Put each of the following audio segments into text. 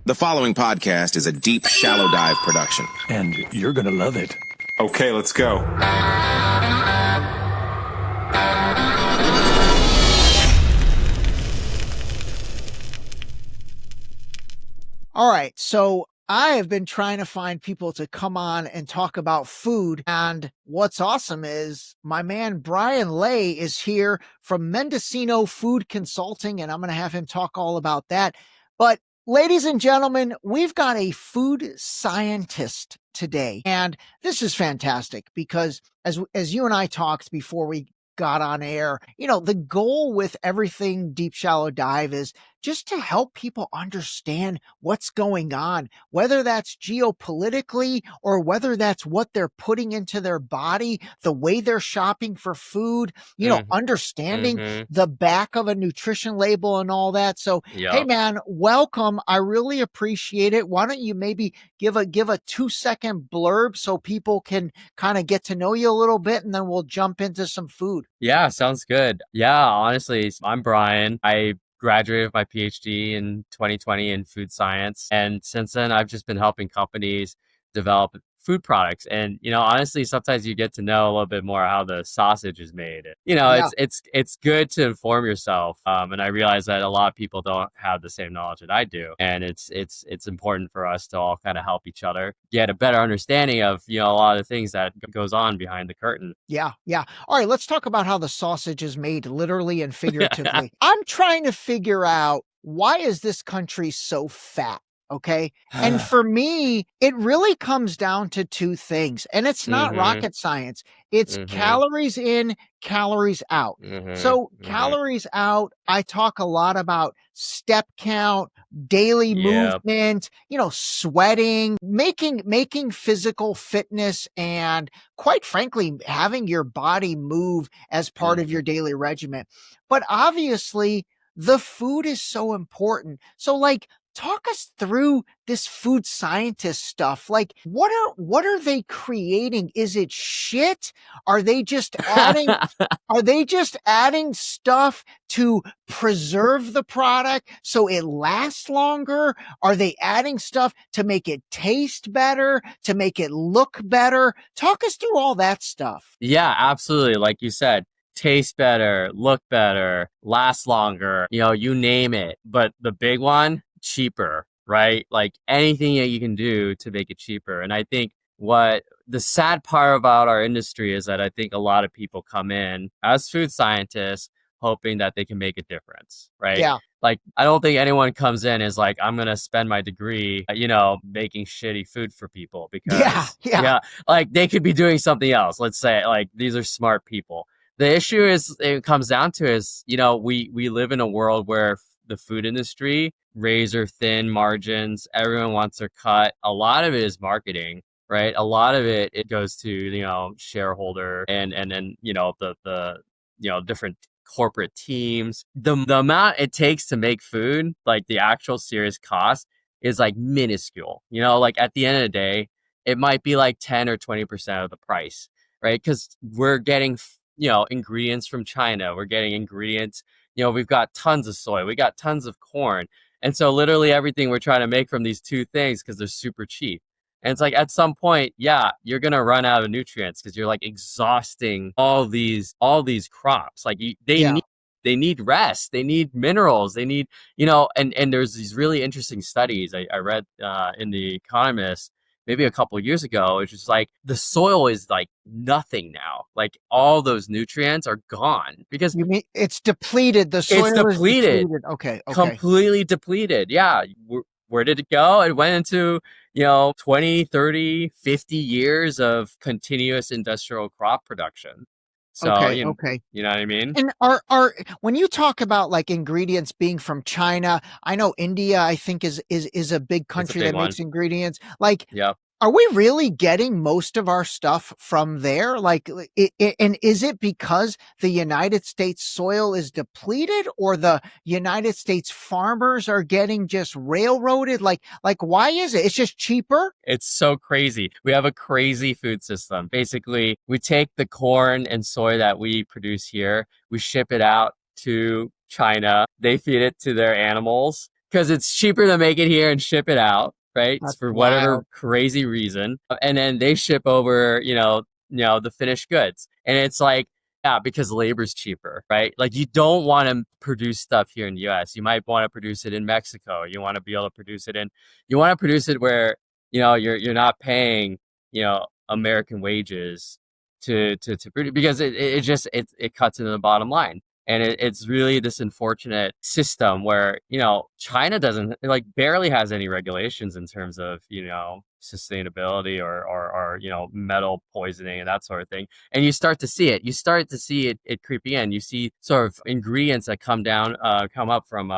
The following podcast is a deep, shallow dive production. And you're going to love it. Okay, let's go. All right, so I have been trying to find people to come on and talk about food. And what's awesome is my man, Bryan Lay, is here from Mendocino Food Consulting, and I'm going to have him talk all about that. But ladies and gentlemen, we've got a food scientist today. And this is fantastic because as you and I talked before we got on air, the goal with everything Deep Shallow Dive is just to help people understand what's going on, whether that's geopolitically or whether that's what they're putting into their body, the way they're shopping for food, understanding the back of a nutrition label and all that. So, Hey man, welcome. I really appreciate it. Why don't you maybe give a 2-second blurb so people can kind of get to know you a little bit, and then we'll jump into some food. Yeah, sounds good. Yeah, honestly, I'm Bryan. I graduated with my PhD in 2020 in food science. And since then, I've just been helping companies develop food products. And, honestly, sometimes you get to know a little bit more how the sausage is made. It's good to inform yourself. And I realize that a lot of people don't have the same knowledge that I do. And it's important for us to all kind of help each other get a better understanding of, a lot of the things that goes on behind the curtain. Yeah. All right, let's talk about how the sausage is made, literally and figuratively. I'm trying to figure out, why is this country so fat? Okay. And for me, it really comes down to two things, and it's not rocket science. It's calories in, calories out. So calories out, I talk a lot about step count, daily movement, sweating, making physical fitness, and quite frankly, having your body move as part of your daily regimen. But obviously, the food is so important. So talk us through this food scientist stuff. What are they creating? Is it shit? Are they just adding stuff to preserve the product so it lasts longer? Are they adding stuff to make it taste better, to make it look better? Talk us through all that stuff. Yeah, absolutely. Like you said, taste better, look better, last longer, you name it. But the big one, cheaper, right? Like anything that you can do to make it cheaper. And I think what the sad part about our industry is that I think a lot of people come in as food scientists hoping that they can make a difference, right? Yeah. Like, I don't think anyone comes in is like, I'm going to spend my degree, making shitty food for people, because like they could be doing something else. Let's say like these are smart people. The issue it comes down to is, we live in a world where the food industry, razor thin margins, everyone wants their cut. A lot of it is marketing, right? A lot of it goes to, shareholder and the different corporate teams. The amount it takes to make food, like the actual serious cost, is like minuscule. At the end of the day, it might be like 10 or 20% of the price, right? Because we're getting ingredients from China. We're getting ingredients, we've got tons of soy, we got tons of corn. And so literally everything we're trying to make from these two things because they're super cheap. And it's like at some point, you're going to run out of nutrients because you're like exhausting all these crops. Like they need rest, they need minerals, they need, and there's these really interesting studies I read in The Economist maybe a couple of years ago. It's just like the soil is like nothing now. Like all those nutrients are gone because you mean it's depleted. The soil is depleted. Okay. Completely depleted. Yeah. Where did it go? It went into, 20, 30, 50 years of continuous industrial crop production. So, okay. You know what I mean? And are when you talk about like ingredients being from China, I know India, I think is a big country that makes ingredients. Are we really getting most of our stuff from there? And is it because the United States soil is depleted, or the United States farmers are getting just railroaded? Like why is it? It's just cheaper? It's so crazy. We have a crazy food system. Basically, we take the corn and soy that we produce here, we ship it out to China. They feed it to their animals. because it's cheaper to make it here and ship it out, right? That's For whatever wild. crazy reason. And then they ship over, the finished goods. And it's like, yeah, because labor's cheaper, right? Like you don't want to produce stuff here in the US. You might want to produce it in Mexico. You want to be able to produce it you want to produce it where, you're not paying, American wages to produce, because it cuts into the bottom line. And it's really this unfortunate system where, China doesn't barely has any regulations in terms of, sustainability or metal poisoning and that sort of thing. And you start to see it. You start to see it creeping in. You see sort of ingredients that come up from,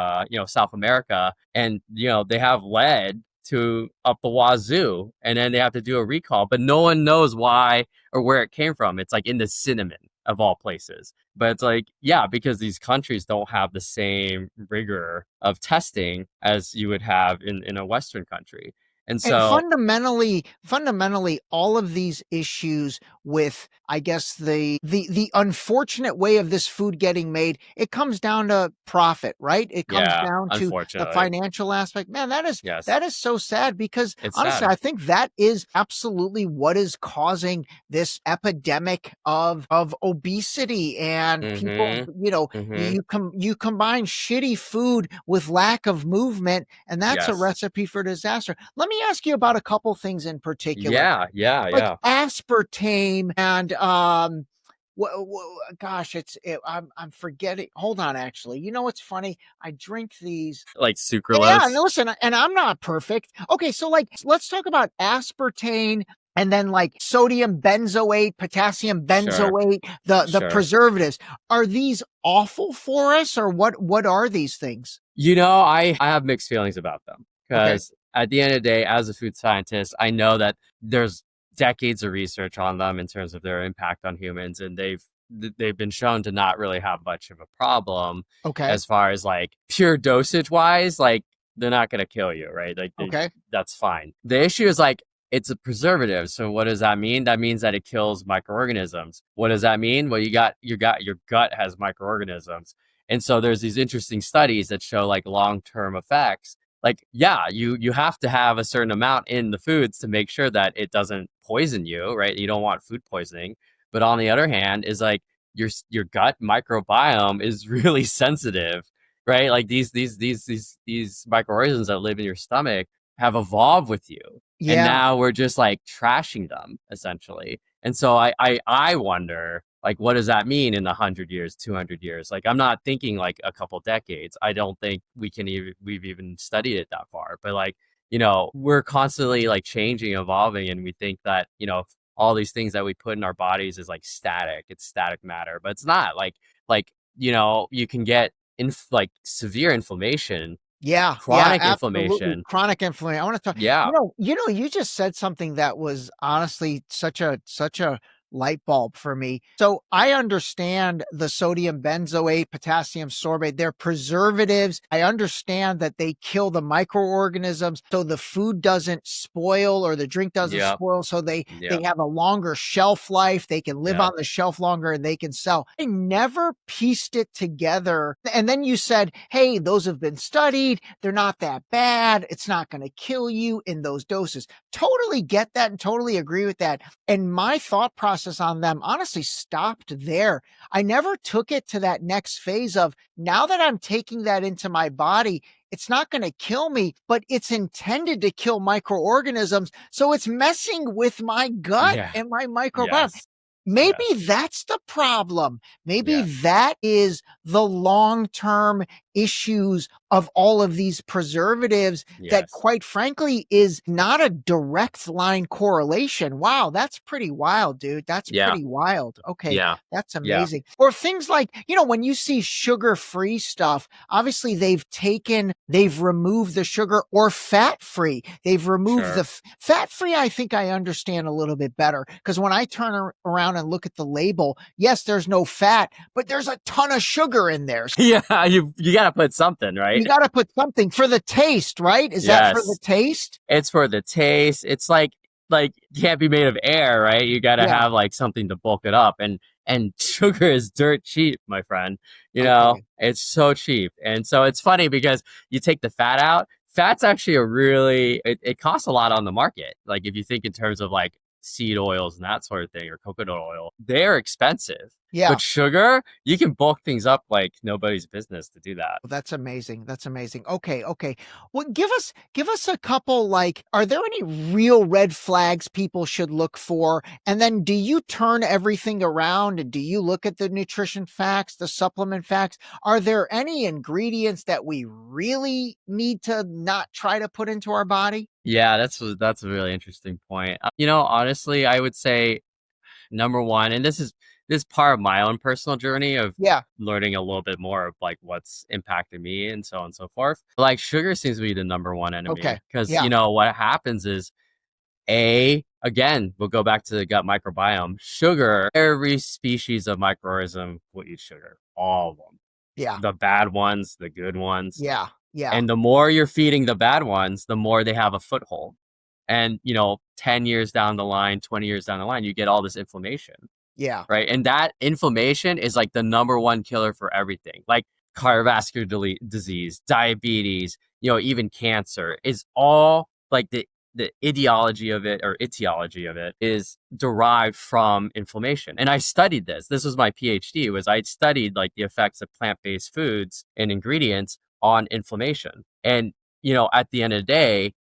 South America, and, they have lead to up the wazoo, and then they have to do a recall, but no one knows why or where it came from. It's like in the cinnamon of all places. But it's like, yeah, because these countries don't have the same rigor of testing as you would have in a Western country. And so fundamentally, all of these issues with, I guess, the unfortunate way of this food getting made, it comes down to profit, right? It comes down to the financial aspect. Man, that is so sad, because honestly, I think that is absolutely what is causing this epidemic of obesity and people, you combine shitty food with lack of movement, and that's a recipe for disaster. Let me ask you about a couple things in particular. Yeah. Aspartame and I'm forgetting. Hold on, actually. You know what's funny? I drink these like sucralose. Yeah, and listen, and I'm not perfect. Okay, so let's talk about aspartame. And then sodium benzoate, potassium benzoate, the preservatives. Are these awful for us, or what are these things? I have mixed feelings about them, because at the end of the day, as a food scientist, I know that there's decades of research on them in terms of their impact on humans, and they've been shown to not really have much of a problem. As far as pure dosage wise, they're not going to kill you, right? That's fine. The issue is it's a preservative. So what does that mean? That means that it kills microorganisms. What does that mean? Well, your gut has microorganisms. And so there's these interesting studies that show long-term effects. You have to have a certain amount in the foods to make sure that it doesn't poison you, right? You don't want food poisoning. But on the other hand, is your gut microbiome is really sensitive, right? These microorganisms that live in your stomach have evolved with you. Yeah. And now we're just trashing them, essentially. And so I wonder, what does that mean in 100 years, 200 years? I'm not thinking a couple decades. I don't think we've even studied it that far. But we're constantly changing, evolving, and we think that, all these things that we put in our bodies is static. It's static matter, but it's not. You can get severe inflammation. Chronic inflammation. Chronic inflammation. I want to talk. You just said something that was honestly such a light bulb for me. So I understand the sodium benzoate, potassium sorbate, they're preservatives. I understand that they kill the microorganisms so the food doesn't spoil or the drink doesn't spoil. So they have a longer shelf life. They can live on the shelf longer and they can sell. I never pieced it together. And then you said, hey, those have been studied. They're not that bad. It's not going to kill you in those doses. Totally get that and totally agree with that. And my thought process on them honestly stopped there. I never took it to that next phase of, now that I'm taking that into my body, it's not going to kill me, but it's intended to kill microorganisms. So it's messing with my gut and my microbiome. Maybe that's the problem. Maybe that is the long-term issues of all of these preservatives that, quite frankly, is not a direct line correlation. Wow, that's pretty wild, dude. That's pretty wild. Okay, that's amazing. Or things when you see sugar-free stuff, obviously they've removed the sugar, or fat-free. They've removed the fat-free. I think I understand a little bit better, because when I turn around and look at the label, yes, there's no fat, but there's a ton of sugar in there. Yeah, you got to put something, right? You got to put something for the taste, right? Is that for the taste? It's for the taste. It's like can't be made of air, right? You got to have like something to bulk it up, and sugar is dirt cheap, my friend. You know, it's so cheap. And so it's funny because you take the fat out. Fat's actually it costs a lot on the market. Like if you think in terms of like seed oils and that sort of thing, or coconut oil, they're expensive. Yeah. But sugar, you can bulk things up like nobody's business to do that. That's amazing. That's amazing. Okay. Well, give us a couple, like, are there any real red flags people should look for? And then do you turn everything around and do you look at the nutrition facts, the supplement facts? Are there any ingredients that we really need to not try to put into our body? Yeah, that's a really interesting point. You know, honestly, I would say number one, and this is part of my own personal journey of learning a little bit more of like what's impacted me and so on and so forth. Like sugar seems to be the number one enemy because you know what happens is again, we'll go back to the gut microbiome. Sugar, every species of microorganism will eat sugar, all of them. Yeah, the bad ones, the good ones. Yeah. And the more you're feeding the bad ones, the more they have a foothold. And, you know, 10 years down the line, 20 years down the line, you get all this inflammation. Yeah. Right. And that inflammation is like the number one killer for everything, like cardiovascular disease, diabetes, you know, even cancer is all like the etiology of it is derived from inflammation. And I studied this. This was my PhD, I studied like the effects of plant-based foods and ingredients on inflammation. And, you know, at the end of the day,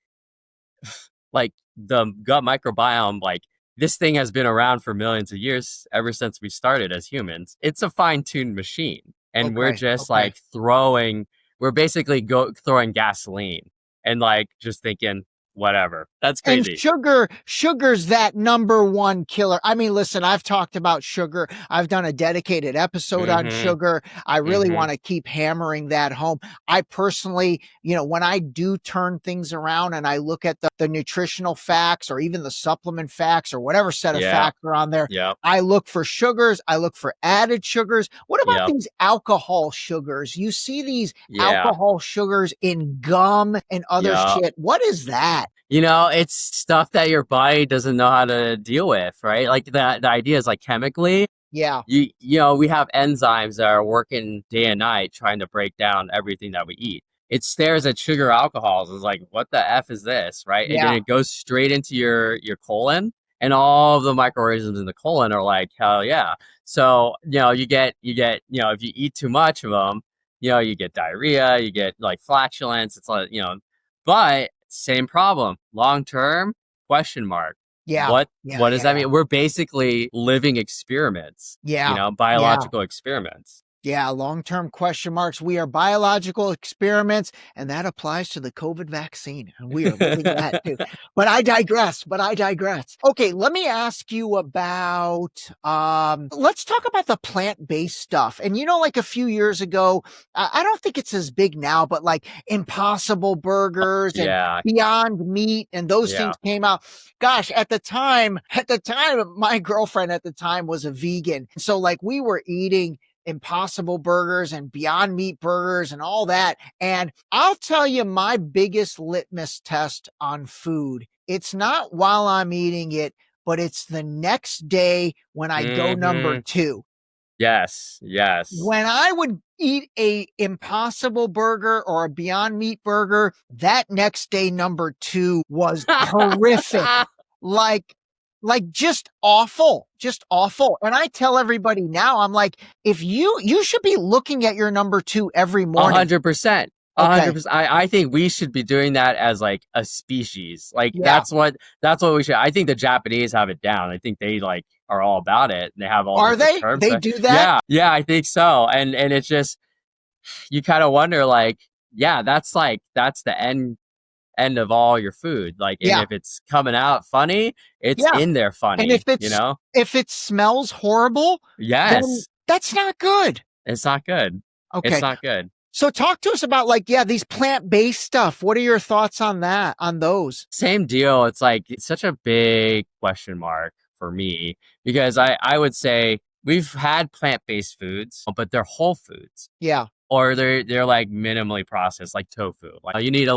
like the gut microbiome, like this thing has been around for millions of years, ever since we started as humans. It's a fine-tuned machine. And we're just like we're basically throwing gasoline and like just thinking, whatever. That's crazy. And sugar's that number one killer. I mean, listen, I've talked about sugar. I've done a dedicated episode on sugar. I really want to keep hammering that home. I personally, you know, when I do turn things around and I look at the nutritional facts or even the supplement facts or whatever set of facts are on there, I look for sugars. I look for added sugars. What about these alcohol sugars? You see these alcohol sugars in gum and other shit. What is that? You know, it's stuff that your body doesn't know how to deal with, right? Like the idea is like chemically, you know, we have enzymes that are working day and night trying to break down everything that we eat. It stares at sugar alcohols. It's like, what the F is this, right? And then it goes straight into your colon, and all of the microorganisms in the colon are like, hell yeah. So, you know, you get, you know, if you eat too much of them, you know, you get diarrhea, you get like flatulence. It's like, you know, but same problem, long term, question mark. What does that mean? We're basically living experiments. You know, biological experiments. Yeah, long-term question marks. We are biological experiments, and that applies to the COVID vaccine. We are living that too. But I digress. Okay, let me ask you about, let's talk about the plant-based stuff. And you know, like a few years ago, I don't think it's as big now, but like Impossible Burgers and Beyond Meat and those things came out. Gosh, at the time, my girlfriend at the time was a vegan. So like we were eating Impossible Burgers and Beyond Meat burgers and all that. And I'll tell you my biggest litmus test on food. It's not while I'm eating it, but it's the next day when I go number 2. Yes. When I would eat a Impossible Burger or a Beyond Meat burger, that next day number 2 was horrific. Like just awful. And I tell everybody now, I'm like, if you should be looking at your number 2 every morning. 100%. 100%. I think we should be doing that as like a species. Like that's what we should. I think the Japanese have it down. I think they like are all about it. They have all. Are they? Terms they do that? Yeah, I think so. And it's just, you kind of wonder like, that's the end of all your food. Like, and if it's coming out funny, it's in there funny. And if it's, you know, if it smells horrible, then that's not good. It's not good. Okay. It's not good. So talk to us about like, these plant-based stuff. What are your thoughts on that, on those? Same deal. It's like, it's such a big question mark for me, because I would say we've had plant-based foods, but they're whole foods. or they're like minimally processed, like tofu. Like you need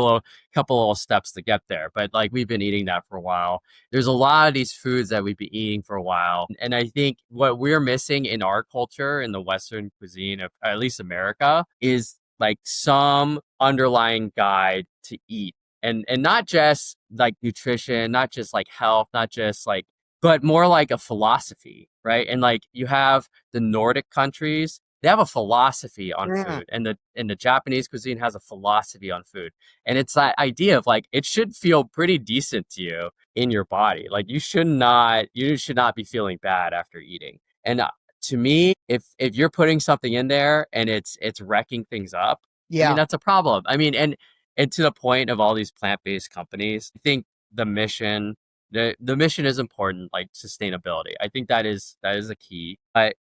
couple little steps to get there. But like we've been eating that for a while. There's a lot of these foods that we've been eating for a while. And I think what we're missing in our culture, in the Western cuisine of at least America, is like some underlying guide to eat. And not just like nutrition, not just like health, not just like, but more like a philosophy, right? And like you have the Nordic countries, they have a philosophy on food, and the Japanese cuisine has a philosophy on food. And it's that idea of like, it should feel pretty decent to you in your body. Like you should not be feeling bad after eating. And to me, if you're putting something in there and it's wrecking things up, I mean, that's a problem. I mean, and to the point of all these plant-based companies, I think the mission is important, like sustainability. I think that is a key. But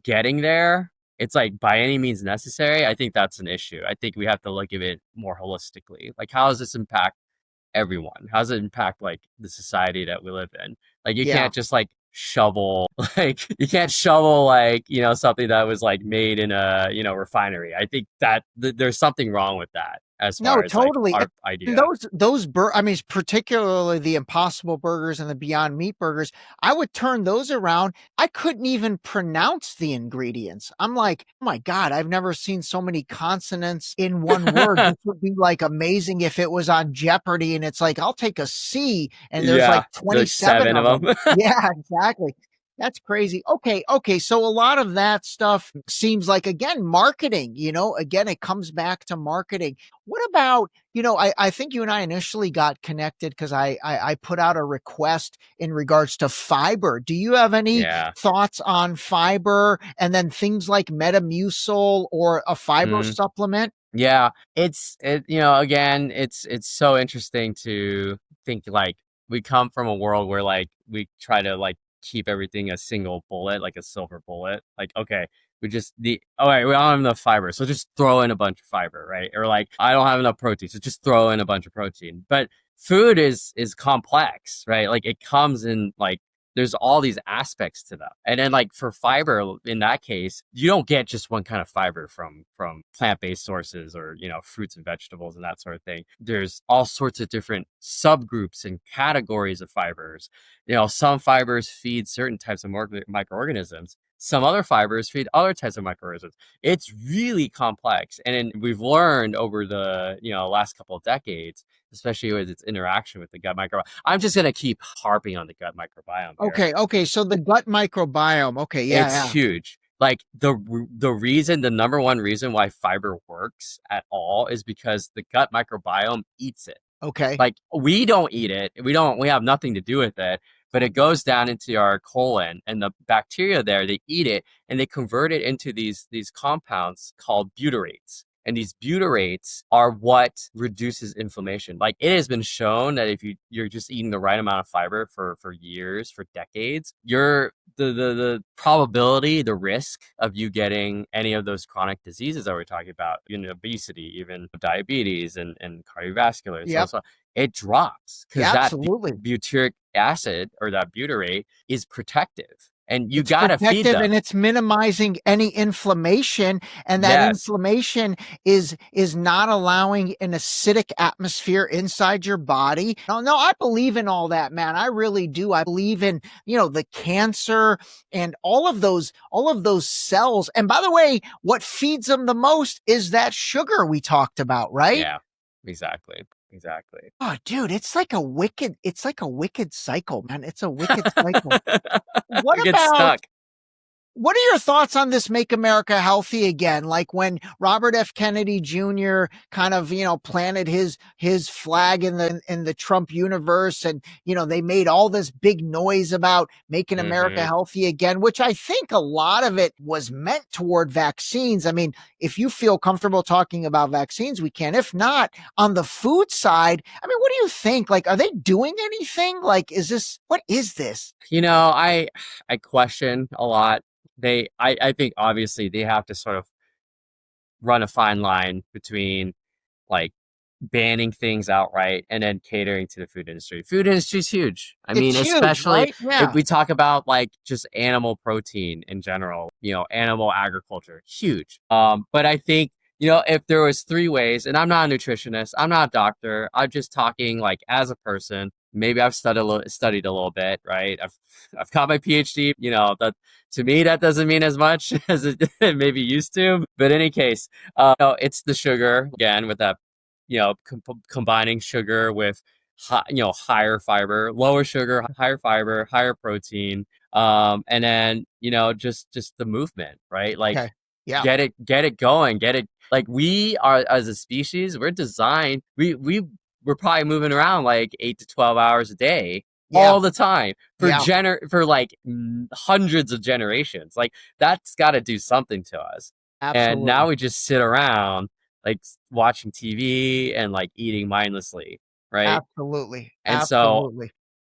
getting there, it's like by any means necessary. I think that's an issue. I think we have to look at it more holistically. Like, how does this impact everyone? How does it impact like the society that we live in? Like, you can't just like shovel like something that was like made in a refinery. I think that there's something wrong with that. As far as totally. Like, our idea. Those I mean, particularly the Impossible Burgers and the Beyond Meat Burgers, I would turn those around. I couldn't even pronounce the ingredients. I'm like, oh my God, I've never seen so many consonants in one word. This would be like amazing if it was on Jeopardy, and it's like, I'll take a C and there's like 27 of them. Yeah, exactly. That's crazy. Okay. So a lot of that stuff seems like, again, marketing, again, it comes back to marketing. What about, I think you and I initially got connected because I put out a request in regards to fiber. Do you have any thoughts on fiber and then things like Metamucil or a fiber supplement? Yeah, again, it's so interesting to think like we come from a world where like we try to like keep everything a single bullet, like a silver bullet. Like, okay, we don't have enough fiber, so just throw in a bunch of fiber, right? Or like, I don't have enough protein, so just throw in a bunch of protein. But food is complex, right? Like it comes in like, there's all these aspects to them. And then like for fiber, in that case, you don't get just one kind of fiber from plant-based sources or, fruits and vegetables and that sort of thing. There's all sorts of different subgroups and categories of fibers. Some fibers feed certain types of microorganisms. Some other fibers feed other types of microorganisms. It's really complex. And we've learned over the, last couple of decades, especially with its interaction with the gut microbiome. I'm just going to keep harping on the gut microbiome here. Okay. So the gut microbiome, okay, it's huge. Like the number one reason why fiber works at all is because the gut microbiome eats it. Okay. Like we don't eat it. We have nothing to do with it, but it goes down into our colon, and the bacteria there, they eat it and they convert it into these compounds called butyrates. And these butyrates are what reduces inflammation. Like it has been shown that if you're just eating the right amount of fiber for years, for decades, the probability, the risk of you getting any of those chronic diseases that we're talking about, obesity, even diabetes and cardiovascular, it drops because that butyric acid or that butyrate is protective. And you gotta feed them. And it's minimizing any inflammation. And that inflammation is not allowing an acidic atmosphere inside your body. No, I believe in all that, man. I really do. I believe in, the cancer and all of those cells. And by the way, what feeds them the most is that sugar we talked about, right? Yeah, exactly. Oh, dude, it's like a wicked cycle, man. It's a wicked cycle. What are your thoughts on this Make America Healthy Again? Like when Robert F. Kennedy Jr. kind of, planted his flag in the Trump universe, and, they made all this big noise about making America healthy again, which I think a lot of it was meant toward vaccines. I mean, if you feel comfortable talking about vaccines, we can. If not, on the food side, I mean, what do you think? Like, are they doing anything? Like, what is this? I question a lot. I think obviously they have to sort of run a fine line between like banning things outright and then catering to the food industry. Food industry is huge. I mean, especially if we talk about like just animal protein in general, animal agriculture, huge. But I think if there was 3 ways, and I'm not a nutritionist, I'm not a doctor, I'm just talking like as a person. Maybe I've studied a little bit, right? I've got my PhD. That to me that doesn't mean as much as it maybe used to. But in any case, it's the sugar again with that, combining sugar with higher fiber, lower sugar, higher fiber, higher protein, and then just the movement, right? Like, okay. Yeah. get it going, get it. Like, we are, as a species, we're designed. We're probably moving around like 8 to 12 hours a day, all the time for like hundreds of generations. Like, that's got to do something to us. Absolutely. And now we just sit around like watching TV and like eating mindlessly, right? Absolutely. And so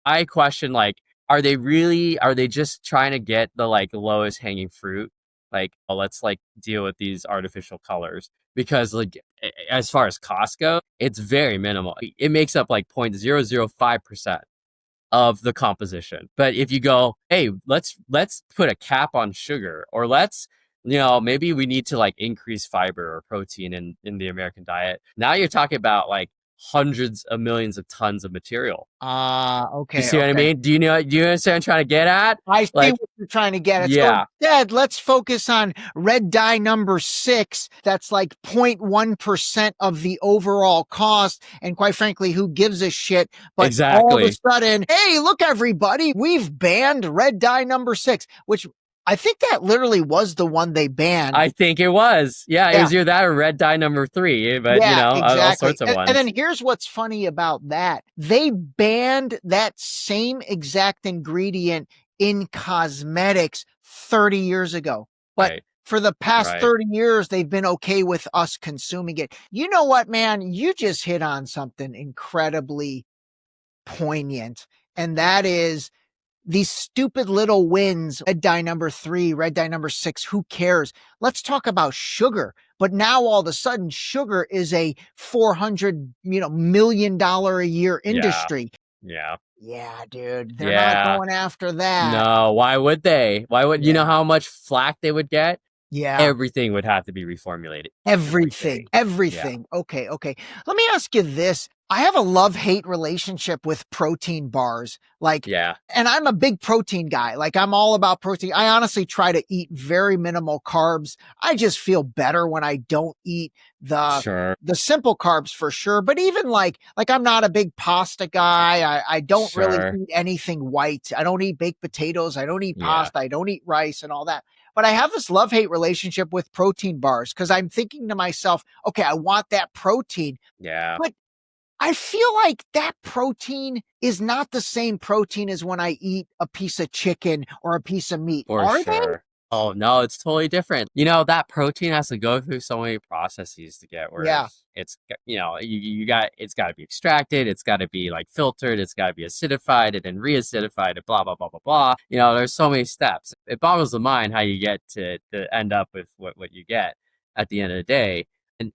I question, like, are they just trying to get the like lowest hanging fruit? Like, oh, let's like deal with these artificial colors, because like as far as cost go, it's very minimal. It makes up like 0.005% of the composition. But if you go, hey, let's put a cap on sugar, or let's, maybe we need to like increase fiber or protein in the American diet. Now you're talking about like hundreds of millions of tons of material. Okay. You see what I mean? Do you understand what I'm trying to get at? I see what you're trying to get at. Yeah. So instead, let's focus on red dye number 6. That's like 0.1% of the overall cost. And quite frankly, who gives a shit? But exactly. All of a sudden, hey, look, everybody, we've banned red dye number 6, which I think that literally was the one they banned. I think it was. Yeah, it was either that or red dye number 3, but exactly. all sorts of ones. And then here's what's funny about that. They banned that same exact ingredient in cosmetics 30 years ago. But for the past 30 years, they've been okay with us consuming it. You know what, man? You just hit on something incredibly poignant. And that is these stupid little wins, red dye number 3, red dye number 6, who cares? Let's talk about sugar. But now all of a sudden, sugar is a $400 million a year industry. Yeah, dude. They're not going after that. No, why would they? Why would you know how much flack they would get? Yeah. Everything would have to be reformulated. Everything. Yeah. Okay. Let me ask you this. I have a love-hate relationship with protein bars. And I'm a big protein guy. Like, I'm all about protein. I honestly try to eat very minimal carbs. I just feel better when I don't eat the simple carbs, for sure. But even like I'm not a big pasta guy. I don't really eat anything white. I don't eat baked potatoes. I don't eat pasta. I don't eat rice and all that. But I have this love-hate relationship with protein bars, because I'm thinking to myself, okay, I want that protein. Yeah. But I feel like that protein is not the same protein as when I eat a piece of chicken or a piece of meat. Are they? Oh, no, it's totally different. That protein has to go through so many processes to get where it's, it's got to be extracted. It's got to be like filtered. It's got to be acidified and then reacidified and blah, blah, blah, blah, blah. There's so many steps. It boggles the mind how you get to end up with what you get at the end of the day.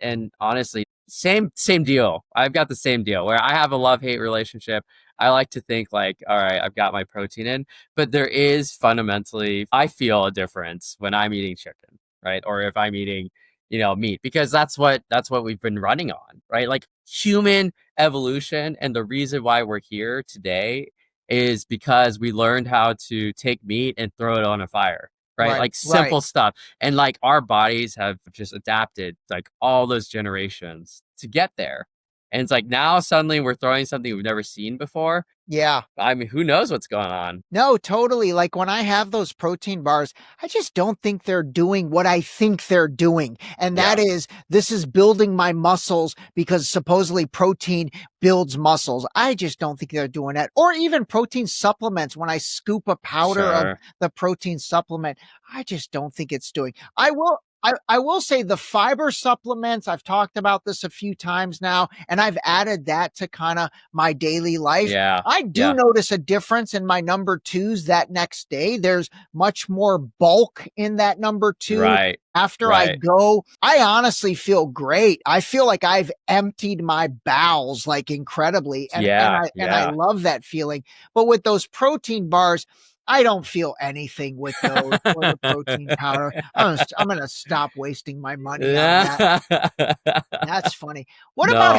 And honestly, same deal. I've got the same deal where I have a love-hate relationship. I like to think like, all right, I've got my protein in, but there is fundamentally, I feel a difference when I'm eating chicken, right? Or if I'm eating, meat, because that's what we've been running on, right? Like, human evolution, and the reason why we're here today is because we learned how to take meat and throw it on a fire. Right? Like, simple stuff. And like, our bodies have just adapted like all those generations to get there. And it's like, now suddenly we're throwing something we've never seen before. Yeah. I mean, who knows what's going on? No, totally. Like, when I have those protein bars, I just don't think they're doing what I think they're doing. And that is, this is building my muscles, because supposedly protein builds muscles. I just don't think they're doing that. Or even protein supplements. When I scoop a powder of the protein supplement, I just don't think it's doing. I will say the fiber supplements, I've talked about this a few times now, and I've added that to kind of my daily life. Yeah. I do notice a difference in my number 2s that next day. There's much more bulk in that number 2. Right. After I go, I honestly feel great. I feel like I've emptied my bowels like incredibly. And I love that feeling. But with those protein bars, I don't feel anything with those or the protein powder. I'm gonna stop wasting my money on that. That's funny. What about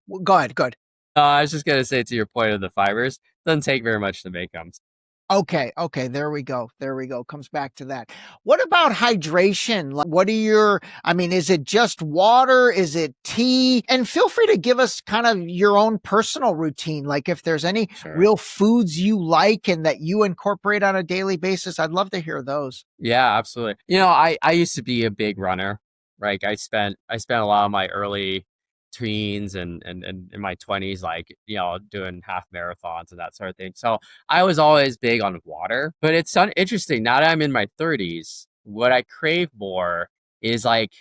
No, Go ahead. Good. I was just gonna say to your point of the fibers, doesn't take very much to make them. Okay. There we go. Comes back to that. What about hydration? What are is it just water? Is it tea? And feel free to give us kind of your own personal routine. Like if there's any real foods you like and that you incorporate on a daily basis, I'd love to hear those. Yeah, absolutely. I used to be a big runner. Right. I spent a lot of my early teens and in my 20s, like, doing half marathons and that sort of thing. So I was always big on water, but it's interesting. Now that I'm in my 30s, what I crave more is like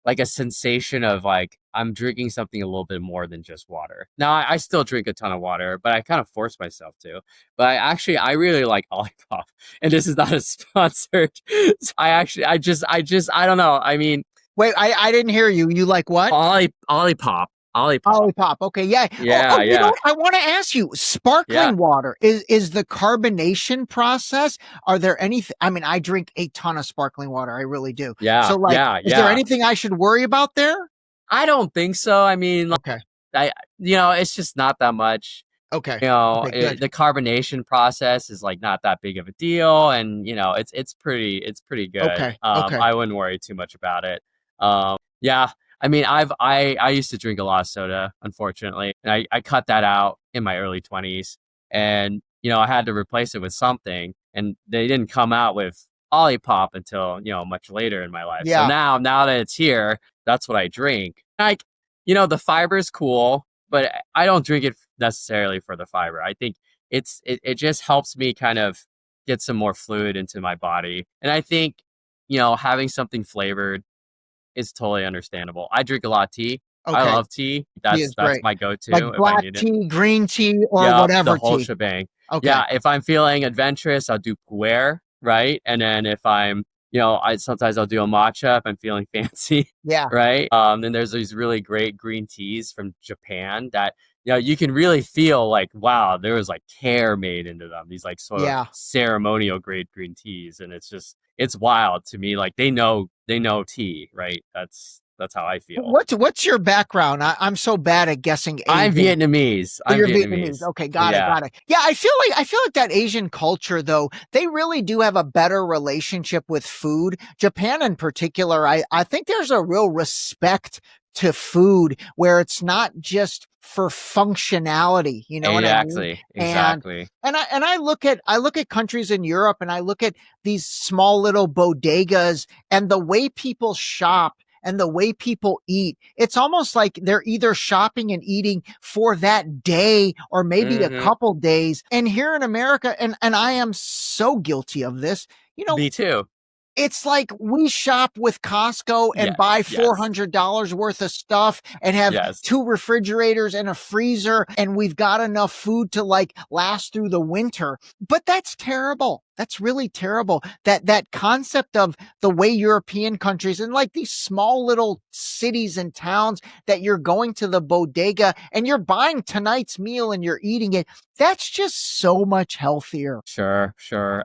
a sensation of like I'm drinking something a little bit more than just water. Now I still drink a ton of water, but I kind of force myself to. But I really like Olipop, and this is not a sponsored. I don't know. I mean, wait, I didn't hear you. You like what? Olipop. Olipop. Okay, yeah. Yeah, You know what? I want to ask you, sparkling water, is the carbonation process, are there anything, I drink a ton of sparkling water. I really do. Yeah. So is there anything I should worry about there? I don't think so. I mean, okay. It's just not that much. Okay. The carbonation process is like not that big of a deal. And, it's pretty good. Okay. I wouldn't worry too much about it. Yeah. I mean, I used to drink a lot of soda, unfortunately, and I cut that out in my early 20s, and I had to replace it with something, and they didn't come out with Olipop until much later in my life. Yeah. So now that it's here, that's what I drink. Like, the fiber is cool, but I don't drink it necessarily for the fiber. I think it just helps me kind of get some more fluid into my body, and I think having something flavored is totally understandable. I drink a lot of tea. Okay. I love tea. That's my go-to. Like black tea, green tea, or whatever the whole tea. shebang. Okay. Yeah, if I'm feeling adventurous, I'll do pu'er, right? And then if I'm, sometimes I'll do a matcha if I'm feeling fancy. Yeah. Right? Then there's these really great green teas from Japan that, you can really feel like, wow, there was like care made into them. These like sort of ceremonial grade green teas. And it's wild to me. Like they know tea, right? That's how I feel. What's your background? I'm so bad at guessing Asian. I'm Vietnamese. You're Vietnamese. Okay, got it. Yeah, I feel like that Asian culture, though, they really do have a better relationship with food. Japan in particular, I think there's a real respect to food where it's not just for functionality, what I mean? Exactly. And I look at countries in Europe, and I look at these small little bodegas and the way people shop and the way people eat. It's almost like they're either shopping and eating for that day or maybe a couple days. And here in America, and I am so guilty of this, me too. It's like we shop with Costco and buy $400 worth of stuff and have 2 refrigerators and a freezer, and we've got enough food to like last through the winter. But that's terrible. That's really terrible. That concept of the way European countries and like these small little cities and towns that you're going to the bodega and you're buying tonight's meal and you're eating it. That's just so much healthier. Sure.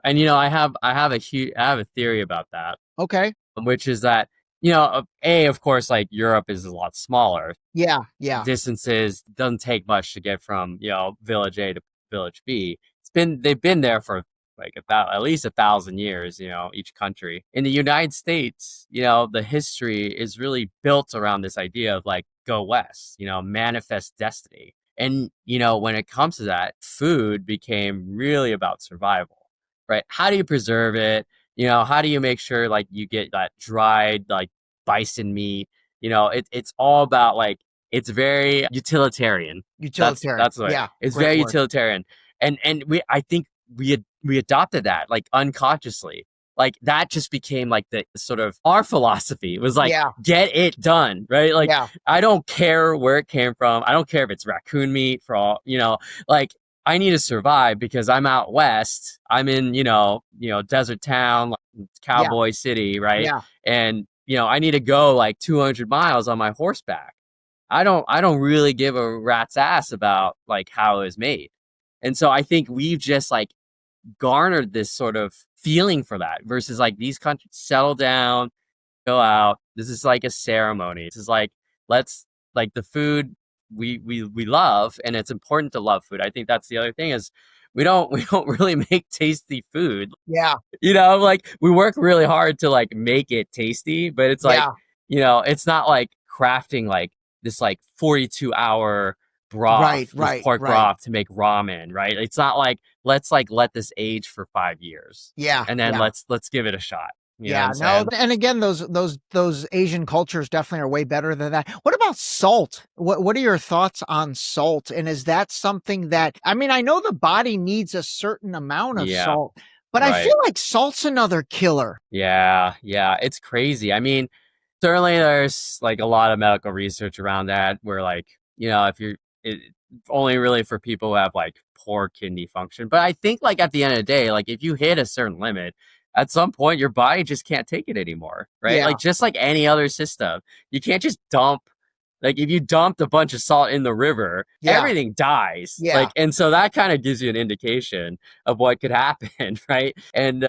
And I have a theory about that. Okay. Which is that, of course, like Europe is a lot smaller. Yeah. Distances doesn't take much to get from, village A to village B. They've been there for like about at least 1,000 years, each country. In the United States, the history is really built around this idea of like, go west, manifest destiny. And, when it comes to that, food became really about survival, right? How do you preserve it? How do you make sure like you get that dried, like bison meat? It's all about like, it's very utilitarian. That's right. It's very utilitarian. And I think we adopted that like unconsciously. Like that just became like the sort of our philosophy. It was like, get it done, right? Like, I don't care where it came from. I don't care if it's raccoon meat for all, like I need to survive because I'm out west. I'm in, desert town, like, cowboy city, right? Yeah. And, I need to go like 200 miles on my horseback. I don't really give a rat's ass about like how it was made. And so I think we've just like garnered this sort of feeling for that versus like these countries settle down, go out. This is like a ceremony. This is like, let's like the food we love, and it's important to love food. I think that's the other thing is we don't really make tasty food. Yeah. Like we work really hard to like make it tasty, but it's like, it's not like crafting like this like 42-hour broth, pork broth to make ramen, right? It's not like let's like let this age for 5 years. Yeah. And then let's give it a shot. And again, those Asian cultures definitely are way better than that. What about salt? What are your thoughts on salt? And is that something that, I mean, I know the body needs a certain amount of salt, but I feel like salt's another killer. Yeah, it's crazy. I mean, certainly there's like a lot of medical research around that where like, if you're only really for people who have like poor kidney function. But I think like at the end of the day, like if you hit a certain limit, at some point your body just can't take it anymore, right? Like just like any other system, you can't just dump. Like if you dumped a bunch of salt in the river, everything dies. Like, and so that kind of gives you an indication of what could happen, right? And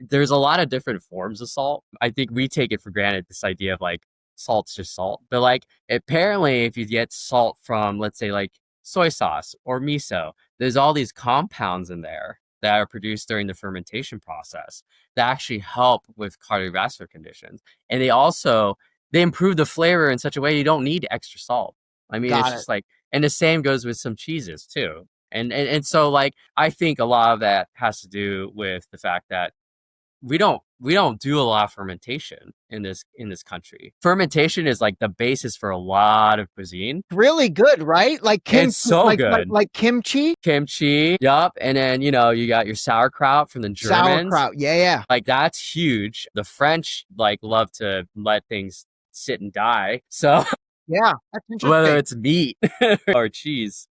there's a lot of different forms of salt. I think we take it for granted, this idea of like salt's just salt, but like apparently if you get salt from, let's say, like soy sauce or miso, there's all these compounds in there that are produced during the fermentation process that actually help with cardiovascular conditions. And they improve the flavor in such a way you don't need extra salt. I mean, it's just like, and the same goes with some cheeses too. And so like, I think a lot of that has to do with the fact that we don't do a lot of fermentation in this country. Fermentation is like the basis for a lot of cuisine. Really good, right? Like it's so good. Like kimchi. Kimchi, yup. And then you got your sauerkraut from the Germans. Sauerkraut, yeah. Like that's huge. The French like love to let things sit and die. So yeah, that's interesting. Whether it's meat or cheese.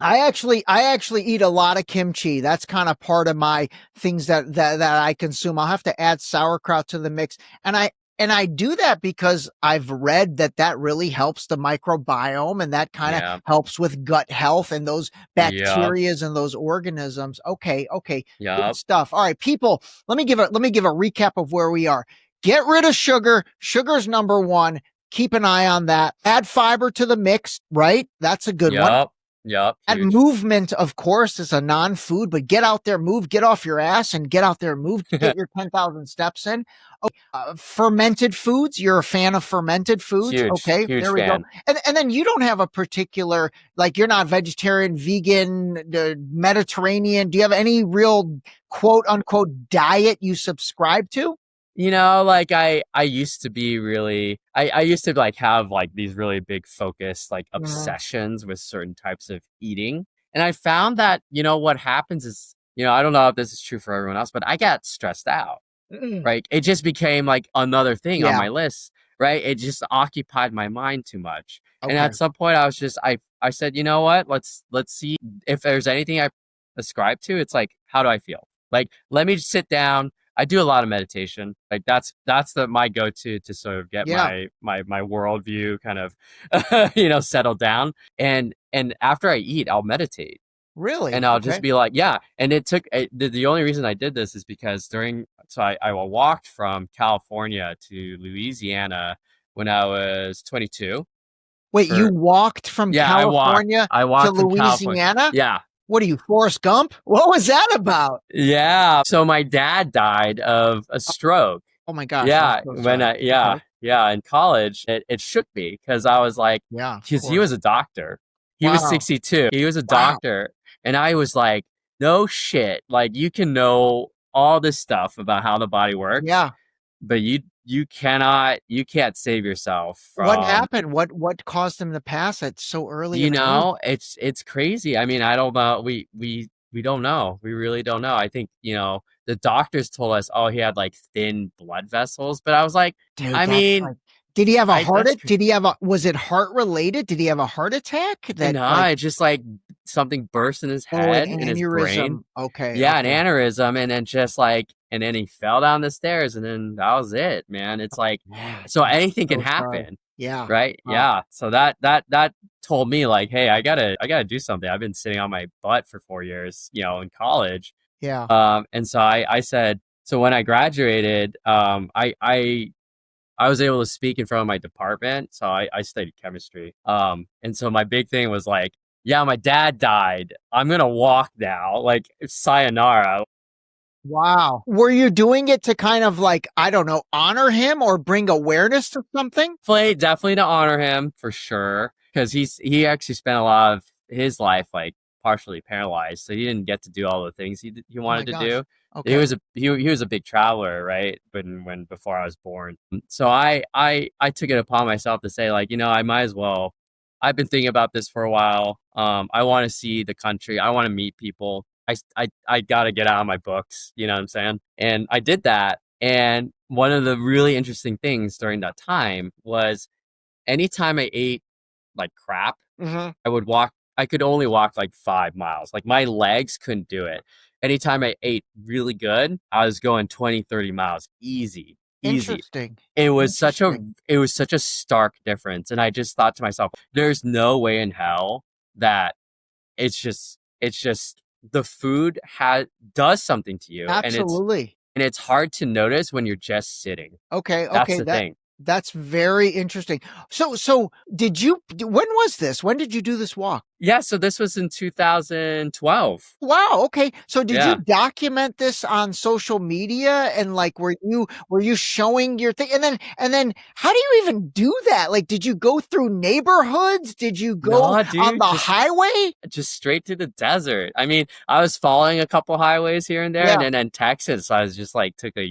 I actually eat a lot of kimchi. That's kind of part of my things that I consume. I'll have to add sauerkraut to the mix. And I do that because I've read that really helps the microbiome, and that kind of helps with gut health and those bacterias and those organisms. Okay. Good stuff. All right, people, let me give a recap of where we are. Get rid of sugar. Sugar's number one. Keep an eye on that. Add fiber to the mix, right? That's a good one. Yep. And movement, of course, is a non-food, but get out there, move, get off your ass and get out there, move, get your 10,000 steps in. Fermented foods. You're a fan of fermented foods. Huge there we fan. go. And then you don't have a particular, like you're not vegetarian, vegan, Mediterranean. Do you have any real quote unquote diet you subscribe to? Like I used to be really, I used to like have like these really big focus, like obsessions with certain types of eating. And I found that, what happens is, I don't know if this is true for everyone else, but I got stressed out, right? It just became like another thing on my list, right? It just occupied my mind too much. Okay. And at some point I was just, I said, you know what, let's see if there's anything I ascribe to. It's like, how do I feel? Like, let me just sit down. I do a lot of meditation. Like that's my go-to to sort of get my worldview kind of, settled down. And after I eat, I'll meditate. Really? And I'll just be like, And it took, the only reason I did this is because I walked from California to Louisiana when I was 22. Wait, you walked from California I walked to Louisiana? Yeah. What are you, Forrest Gump? What was that about? Yeah. So my dad died of a stroke. Oh my gosh. Yeah. In college, it shook me because I was like, because he was a doctor. He was 62. He was a doctor. And I was like, no shit. Like you can know all this stuff about how the body works. Yeah. But you can't save yourself from... What happened? What caused him to pass at so early? It's crazy. I mean, I don't know. We don't know. We really don't know. I think, the doctors told us, he had like thin blood vessels, but I was like, dude, did he have a heart? Was it heart related? Did he have a heart attack? It's just like something burst in his head, in his brain. Okay. Yeah, an aneurysm, and then just like, and then he fell down the stairs, and then that was it, man. It's like, so anything can happen. Yeah. Right. Yeah. So that told me like, hey, I gotta do something. I've been sitting on my butt for 4 years, in college. Yeah. And so I said, so when I graduated, I was able to speak in front of my department. So I studied chemistry. And so my big thing was like, yeah, my dad died. I'm going to walk now. Like, sayonara. Wow. Were you doing it to kind of like, I don't know, honor him or bring awareness to something? Definitely to honor him for sure. Because he actually spent a lot of his life like partially paralyzed. So he didn't get to do all the things he wanted to do. Okay. He was a big traveler, right? When before I was born. So I took it upon myself to say, like, I might as well. I've been thinking about this for a while. I want to see the country. I want to meet people. I got to get out of my books. You know what I'm saying? And I did that. And one of the really interesting things during that time was anytime I ate like crap, I could only walk like 5 miles. Like my legs couldn't do it. Anytime I ate really good, I was going 20, 30 miles. Easy. Interesting. It was such a stark difference. And I just thought to myself, there's no way in hell that it's just the food does something to you. Absolutely. And it's hard to notice when you're just sitting. Okay. That's the thing. That's very interesting. So when was this? When did you do this walk? Yeah, so this was in 2012. Wow. Okay. So did you document this on social media and like were you showing your thing? And then how do you even do that? Like, did you go through neighborhoods? Did you go on the highway? Just straight to the desert. I mean, I was following a couple highways here and there, and then Texas. So I was just like took a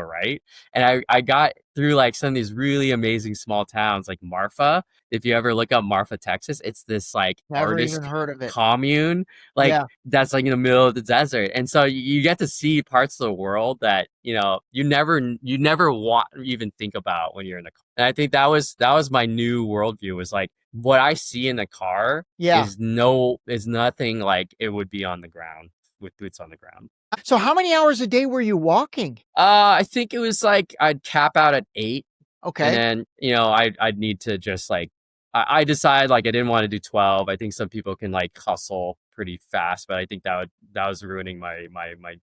right, and I got through like some of these really amazing small towns like Marfa. If you ever look up Marfa, Texas, it's this like Never even heard of it. Commune, like that's like in the middle of the desert, and so you get to see parts of the world that you never even think about when you're in the car. And I think that was my new worldview, was like what I see in the car is nothing like it would be on the ground with boots on the ground. So how many hours a day were you walking? I think it was like I'd cap out at 8. Okay. And then, I'd need to just like, I decided like I didn't want to do 12. I think some people can like hustle pretty fast, but I think that was ruining my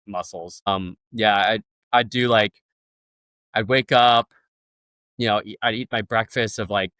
muscles. I'd do like, I'd wake up, I'd eat my breakfast of like,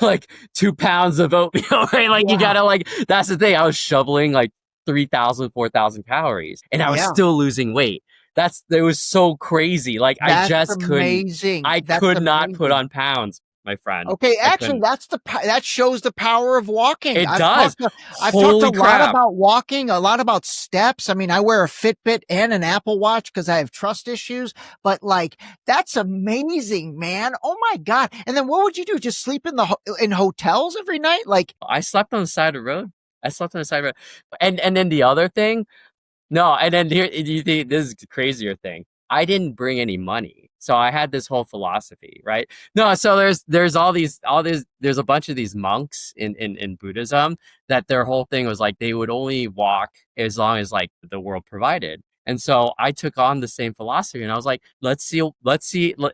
like 2 pounds of oatmeal, right? Like you gotta like, that's the thing. I was shoveling like 3,000, 4,000 calories and I was still losing weight. It was so crazy. Like I just couldn't, I could not put on pounds, my friend. Okay, actually, that shows the power of walking. It does. I've talked a lot about walking, a lot about steps. I mean, I wear a Fitbit and an Apple Watch because I have trust issues. But like, that's amazing, man. Oh my God! And then what would you do? Just sleep in hotels every night? Like I slept on the side of the road. And then the other thing. No, and then here you think this is the crazier thing. I didn't bring any money. So I had this whole philosophy, right? No, so there's there's a bunch of these monks in Buddhism that their whole thing was like they would only walk as long as like the world provided. And so I took on the same philosophy and I was like, let's see,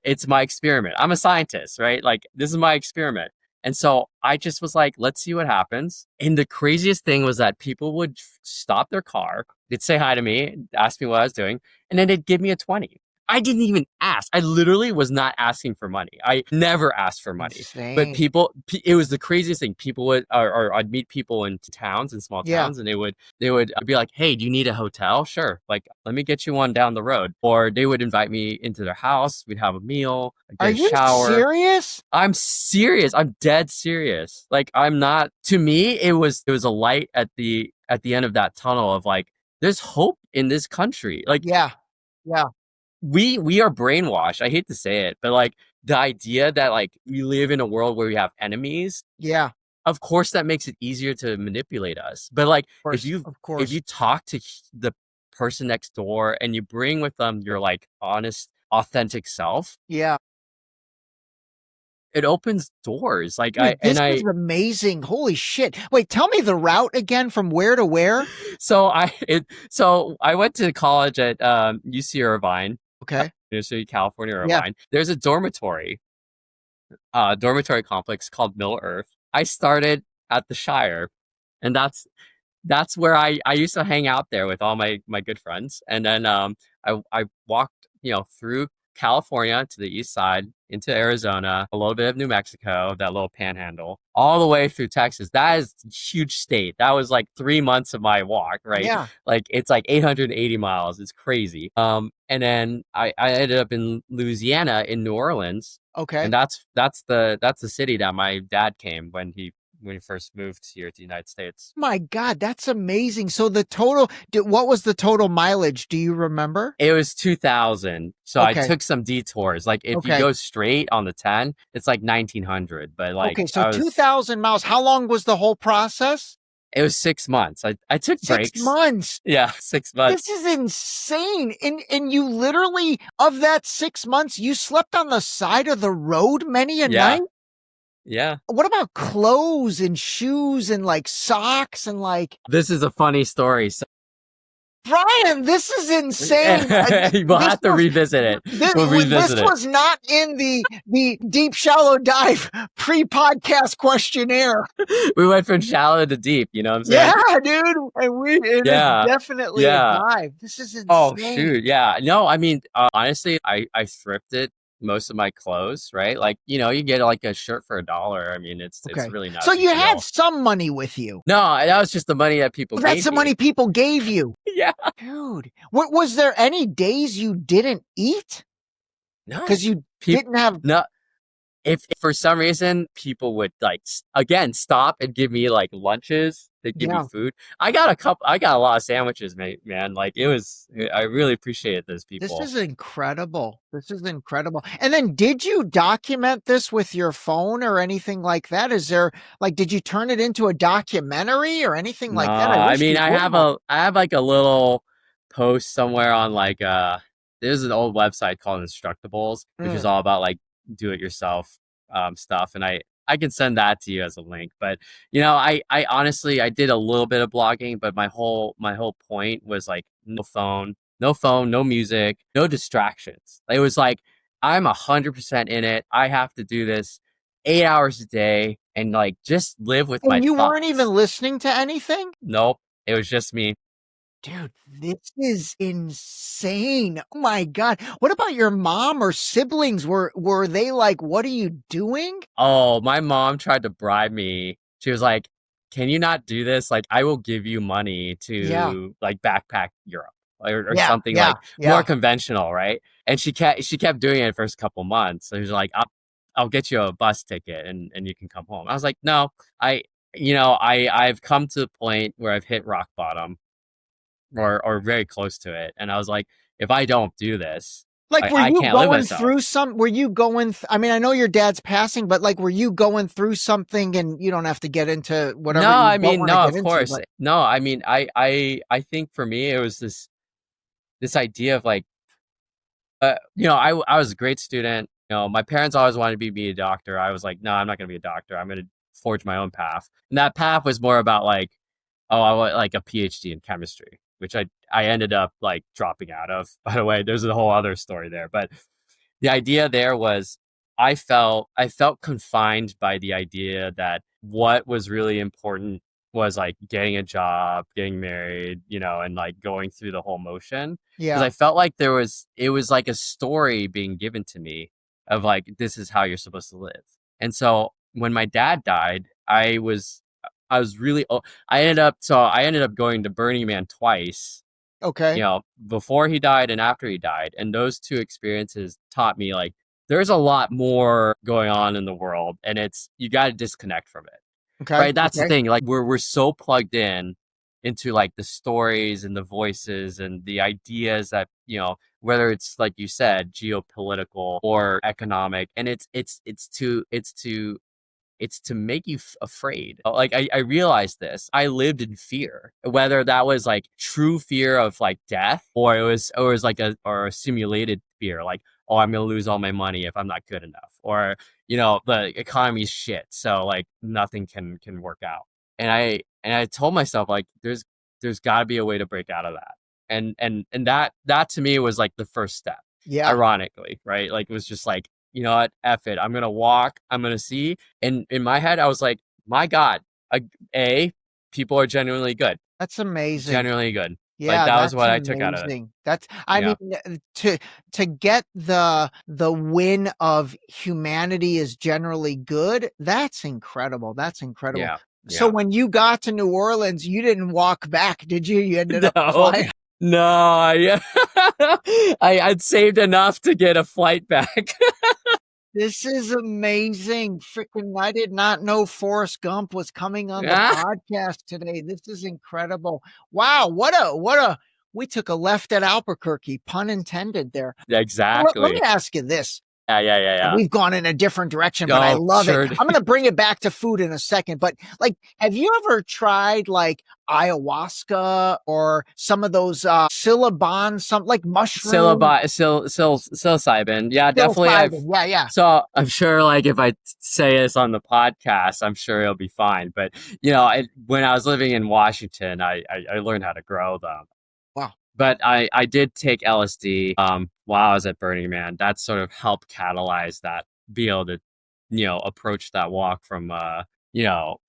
it's my experiment. I'm a scientist, right? Like this is my experiment. And so I just was like, let's see what happens. And the craziest thing was that people would stop their car, they'd say hi to me, ask me what I was doing, and then they'd give me a 20. I didn't even ask. I literally was not asking for money. I never asked for money. Insane. But it was the craziest thing. People would, or I'd meet people in towns, in small towns, and they would be like, hey, do you need a hotel? Sure. Like, let me get you one down the road. Or they would invite me into their house. We'd have a meal, Are you serious? I'm serious. I'm dead serious. Like, I'm not, to me, it was a light at the end of that tunnel of like, there's hope in this country. Like, yeah. We are brainwashed. I hate to say it, but like the idea that like we live in a world where we have enemies. Yeah. Of course, that makes it easier to manipulate us. But like, if you talk to the person next door and you bring with them your like honest, authentic self. Yeah. It opens doors. Like this is amazing. Holy shit. Wait, tell me the route again from where to where? So I went to college at UC Irvine. Okay. University of California, Irvine. There's a dormitory complex called Middle Earth. I started at the Shire, and that's where I used to hang out there with all my good friends. And then I walked, through California to the east side into Arizona, a little bit of New Mexico, that little panhandle, all the way through Texas. That is a huge state. That was like 3 months of my walk, right? Yeah. Like it's like 880 miles. It's crazy. And then I ended up in Louisiana, in New Orleans. Okay. And that's the city that my dad came when he first moved here to the United States. My God, that's amazing. So what was the total mileage? Do you remember? It was 2,000. So Okay. I took some detours. Like if you go straight on the 10, it's like 1,900. But like, okay, so 2,000 miles. How long was the whole process? It was 6 months. I took breaks. 6 months. Yeah, 6 months. This is insane. And you literally, of that 6 months, you slept on the side of the road many a night? Yeah. What about clothes and shoes and like socks and like? This is a funny story. So Bryan, this is insane. We'll have to revisit it. This was not in the deep shallow dive pre-podcast questionnaire. We went from shallow to deep, you know what I'm saying? Yeah, dude. And it is definitely a dive. This is insane. Oh, shoot. Yeah. No, I mean, honestly, I thrifted most of my clothes, right? Like, you get like a shirt for $1. I mean, it's really not. So you had some money with you. No, that was just the money that people gave That's the money people gave you. Yeah. Dude. Was there any days you didn't eat? No. Because you didn't have... No. If for some reason people would like, again, stop and give me like lunches, they give me food. I got a lot of sandwiches, man. Like I really appreciated those people. This is incredible. And then did you document this with your phone or anything like that? Is there did you turn it into a documentary or anything like that? I have like a little post somewhere on like, there's an old website called Instructables, which is all about like do it yourself stuff, and I can send that to you as a link. But I honestly, I did a little bit of blogging, but my whole point was like no phone, no music, no distractions. It was like I'm 100% in it. I have to do this 8 hours a day and like just live with my you thoughts. Weren't even listening to anything? Nope, it was just me. Dude, this is insane. Oh my God. What about your mom or siblings? Were they like, what are you doing? Oh, my mom tried to bribe me. She was like, can you not do this? Like, I will give you money to like backpack Europe or something like more conventional, right? And she kept doing it the first couple months. So she was like, I'll get you a bus ticket and you can come home. I was like, no, I've come to the point where I've hit rock bottom. Or very close to it. And I was like, if I don't do this, like, were you going through I mean, I know your dad's passing, but like, were you going through something? And you don't have to get into whatever. No, I mean, no, of course. No, I mean, I think for me, it was this idea of like, I was a great student. My parents always wanted to be a doctor. I was like, no, I'm not going to be a doctor. I'm going to forge my own path. And that path was more about like, I want like a PhD in chemistry, which I ended up like dropping out of. By the way, there's a whole other story there. But the idea there was I felt confined by the idea that what was really important was like getting a job, getting married, and like going through the whole motion. Yeah. Because I felt like it was like a story being given to me of like, this is how you're supposed to live. And so when my dad died, I ended up going to Burning Man twice. Okay. Before he died and after he died. And those two experiences taught me like there's a lot more going on in the world and you got to disconnect from it. Okay. Right. That's the thing. Like we're so plugged into like the stories and the voices and the ideas that, whether it's like you said, geopolitical or economic, and it's to make you afraid. Like I realized this. I lived in fear, whether that was like true fear of like death, or it was like a simulated fear, like, oh, I'm gonna lose all my money if I'm not good enough, or the economy's shit, so like nothing can work out. And I told myself like, there's got to be a way to break out of that, and that to me was like the first step. Yeah. Ironically, right? Like it was just like, you know what? F it. I'm going to walk. I'm going to see. And in my head, I was like, my God, people are genuinely good. That's amazing. Genuinely good. Yeah, that was that's what I took out of it. amazing. I Yeah. mean, to get the win of humanity is generally good, that's incredible. That's incredible. Yeah. So Yeah. when you got to New Orleans, you didn't walk back, did you? You ended up No. flying. No, I'd saved enough to get a flight back. This is amazing. Freaking, I did not know Forrest Gump was coming on the podcast today. This is incredible. Wow, we took a left at Albuquerque, pun intended there. Exactly. Let me ask you this. Yeah. We've gone in a different direction, but I love it. I'm going to bring it back to food in a second. But like, have you ever tried like ayahuasca or some of those psilocybin, some like mushroom? Psilocybin. Yeah, definitely. Yeah. So I'm sure, like, if I say this on the podcast, I'm sure it'll be fine. But when I was living in Washington, I learned how to grow them. Wow. But I did take LSD while I was at Burning Man. That sort of helped catalyze that, be able to, approach that walk from a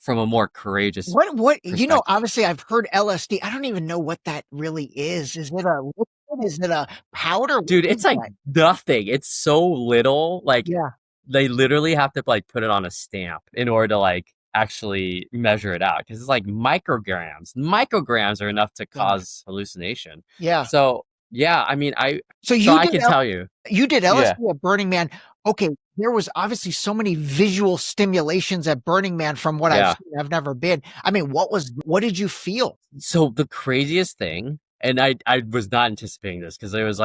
more courageous. What obviously I've heard LSD. I don't even know what that really is. Is it a liquid? Is it a powder? Dude, it's like nothing. It's so little. Like, yeah, they literally have to like put it on a stamp in order to like actually measure it out, because it's like micrograms are enough to cause hallucination. Yeah. So yeah, I mean, I can tell you did LSD at Burning Man. Okay, there was obviously so many visual stimulations at Burning Man from what I've seen. I've never been. I mean, what did you feel? So the craziest thing, and I was not anticipating this, because it was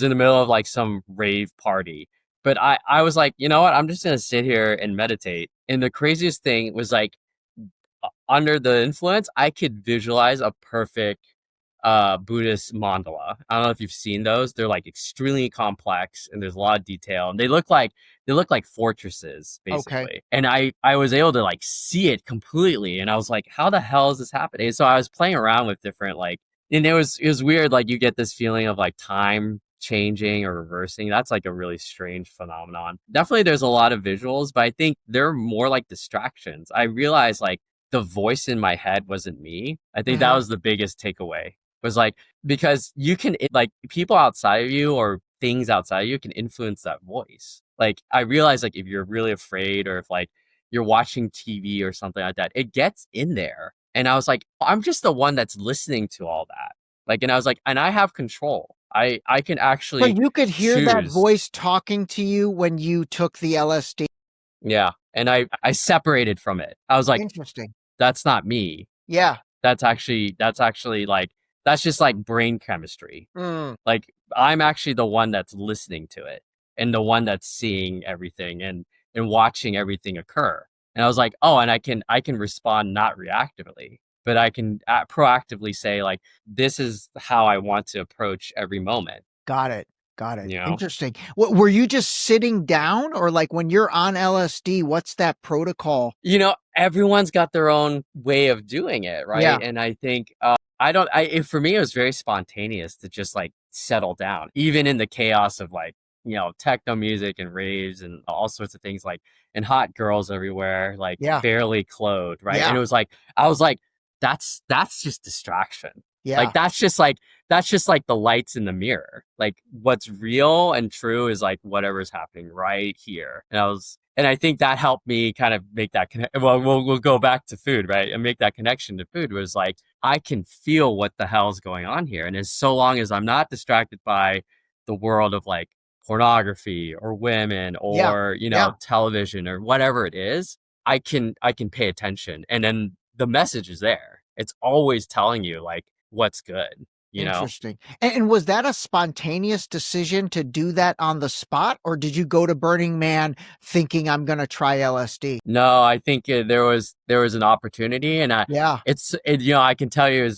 in the middle of like some rave party. But I was like, you know what? I'm just going to sit here and meditate. And the craziest thing was, like, under the influence, I could visualize a perfect Buddhist mandala. I don't know if you've seen those. They're like extremely complex, and there's a lot of detail, and they look like fortresses, basically. Okay. And I was able to like see it completely, and I was like, how the hell is this happening? So I was playing around with different, like, and it was weird. Like, you get this feeling of like time changing or reversing. That's like a really strange phenomenon. Definitely there's a lot of visuals, but I think they're more like distractions. I realized, like, the voice in my head wasn't me. I think that was the biggest takeaway. Was like, because you can, like, people outside of you or things outside of you can influence that voice. Like, I realized, like, if you're really afraid, or if like you're watching TV or something like that, it gets in there. And I was like, I'm just the one that's listening to all that. Like, and I was like, and I have control. I can actually. But you could hear that voice talking to you when you took the LSD. Yeah. And I separated from it. I was like, interesting. That's not me. Yeah. That's actually like, that's just like brain chemistry. Like, I'm actually the one that's listening to it, and the one that's seeing everything and watching everything occur. And I was like, oh, and I can respond not reactively, but I can proactively say, like, this is how I want to approach every moment. Got it. Interesting. Were you just sitting down, or like when you're on LSD, what's that protocol? Everyone's got their own way of doing it, right? Yeah. And I think for me, it was very spontaneous to just like settle down, even in the chaos of like, techno music and raves and all sorts of things, like, and hot girls everywhere, like, barely clothed, right? Yeah. And it was like, I was like, that's just distraction. Yeah. Like, that's just like the lights in the mirror. Like, what's real and true is like whatever's happening right here. And I think that helped me kind of make that connection. Well, we'll go back to food, right? And make that connection to food. Was like, I can feel what the hell's going on here. And as so long as I'm not distracted by the world of like pornography or women or, television or whatever it is, I can pay attention. And then the message is there. It's always telling you like what's good. Interesting. And was that a spontaneous decision to do that on the spot, or did you go to Burning Man thinking, I'm going to try LSD? No, I think there was an opportunity, and I can tell you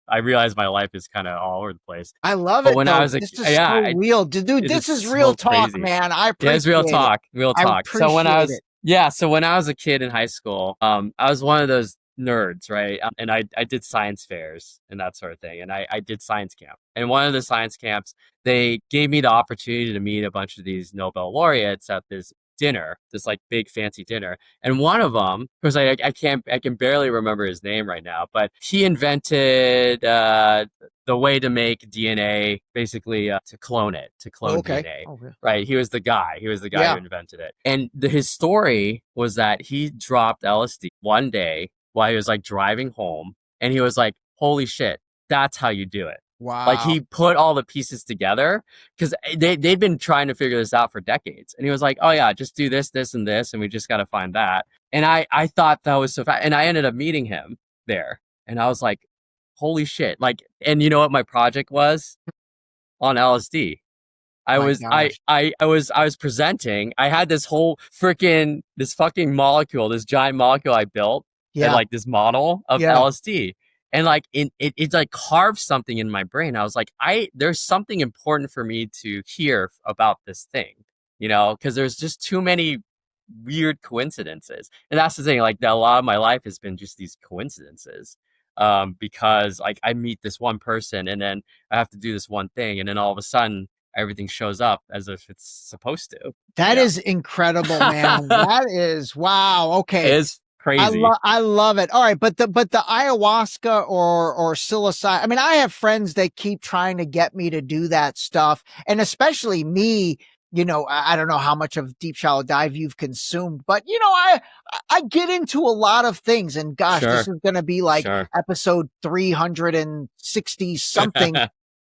I realize my life is kind of all over the place. I love it. When I was this is so real, dude. This is real talk, crazy. Man. I appreciate it's real talk. Real talk. So when I was a kid in high school, I was one of those nerds, right? And I did science fairs and that sort of thing. And I did science camp. And one of the science camps, they gave me the opportunity to meet a bunch of these Nobel laureates at this dinner, this like big fancy dinner. And one of them, because I can barely remember his name right now, but he invented the way to make DNA, basically to clone DNA. Okay. Right? He was the guy who invented it. And his story was that he dropped LSD one day while he was like driving home, and he was like, "Holy shit, that's how you do it." Wow. Like he put all the pieces together because they'd been trying to figure this out for decades. And he was like, "Oh yeah, just do this, this, and this. And we just got to find that." And I thought that was so fast. And I ended up meeting him there. And I was like, holy shit. Like, and you know what my project was? On LSD. I was presenting. I had this whole this fucking molecule, this giant molecule I built. Yeah. And like this model of LSD. And like it like carved something in my brain. I was like, there's something important for me to hear about this thing, you know, because there's just too many weird coincidences. And that's the thing, like a lot of my life has been just these coincidences. Because like I meet this one person and then I have to do this one thing, and then all of a sudden everything shows up as if it's supposed to. That is incredible, man. That is wow. Okay. It's crazy. I love it. All right, but the ayahuasca or psilocybin. I mean, I have friends that keep trying to get me to do that stuff, and especially me. You know, I don't know how much of Deep Shallow Dive you've consumed, but you know, I get into a lot of things, and gosh, this is going to be like episode 360 something.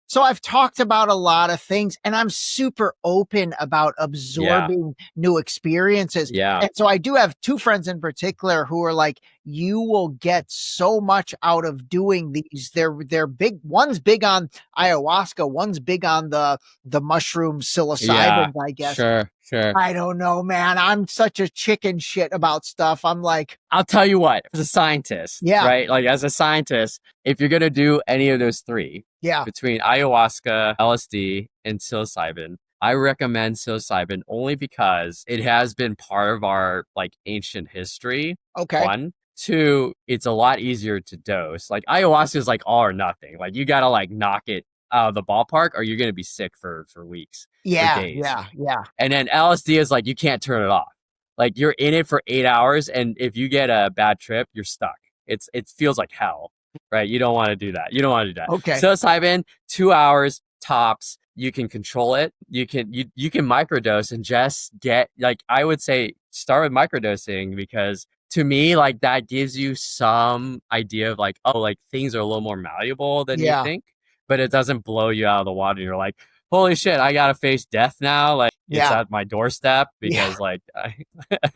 So I've talked about a lot of things, and I'm super open about absorbing new experiences. Yeah. And so I do have two friends in particular who are like, you will get so much out of doing these. They're big. One's big on ayahuasca. One's big on the mushroom psilocybin, I guess. Sure. I don't know, man. I'm such a chicken shit about stuff. I'm like, I'll tell you what, as a scientist, right? Like as a scientist, if you're going to do any of those three, between ayahuasca, LSD, and psilocybin, I recommend psilocybin only because it has been part of our like ancient history. Okay. One. Two, it's a lot easier to dose. Like ayahuasca is like all or nothing. Like you got to like knock it out of the ballpark or you're going to be sick for weeks. Yeah. For days. Yeah. And then LSD is like, you can't turn it off. Like you're in it for 8 hours. And if you get a bad trip, you're stuck. It feels like hell, right? You don't want to do that. Okay. Psilocybin, 2 hours tops. You can control it. You can microdose and just get, like, I would say start with microdosing because to me, like that gives you some idea of like, oh, like things are a little more malleable than you think, but it doesn't blow you out of the water. You're like, holy shit, I got to face death now. Like it's at my doorstep because like,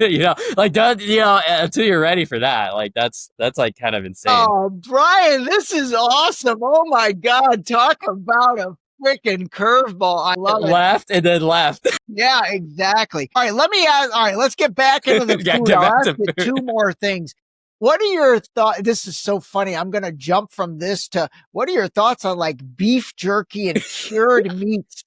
until you're ready for that, like that's like kind of insane. Oh, Bryan, this is awesome. Oh my God. Talk about a freaking curveball. I love it. Left and then left. Yeah, exactly. All right, let's get back into the food. I'll ask you two more things. What are your thoughts? This is so funny. I'm going to jump from this to what are your thoughts on like beef jerky and cured meats?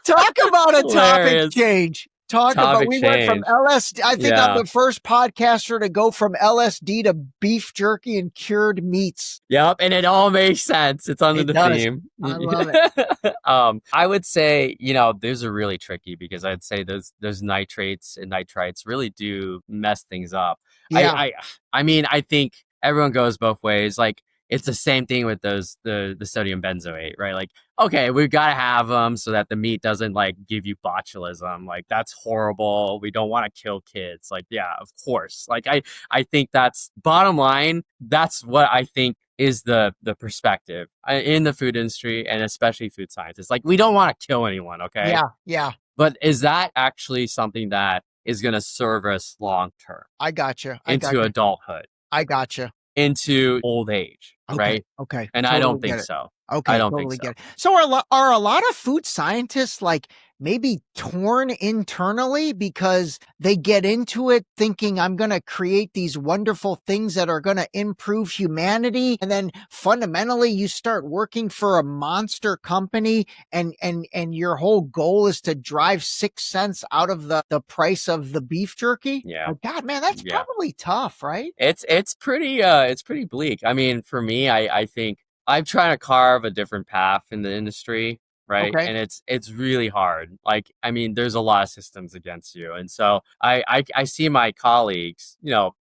Talk about a topic change. We went from LSD. I think I'm the first podcaster to go from LSD to beef jerky and cured meats. Yep. And it all makes sense. It's under the theme. I love it. I would say, those are really tricky because I'd say those nitrates and nitrites really do mess things up. Yeah. I mean, I think everyone goes both ways. Like, it's the same thing with the sodium benzoate, right? Like, okay, we've got to have them so that the meat doesn't like give you botulism. Like that's horrible. We don't want to kill kids. Like, yeah, of course. Like I think that's bottom line. That's what I think is the perspective in the food industry and especially food scientists. Like we don't want to kill anyone. Okay. Yeah. But is that actually something that is going to serve us long term? I gotcha. Into adulthood. I gotcha. Into old age, right? Okay. And totally I don't think so. Okay. I don't totally think so. Get it. So are a lot of food scientists like maybe torn internally because they get into it thinking I'm going to create these wonderful things that are going to improve humanity. And then fundamentally you start working for a monster company and your whole goal is to drive 6 cents out of the price of the beef jerky. Yeah. Oh, God, man, that's probably tough, right? It's pretty bleak. I mean, for me, I think I'm trying to carve a different path in the industry. right? Okay. And it's really hard. Like, I mean, there's a lot of systems against you. And so I see my colleagues,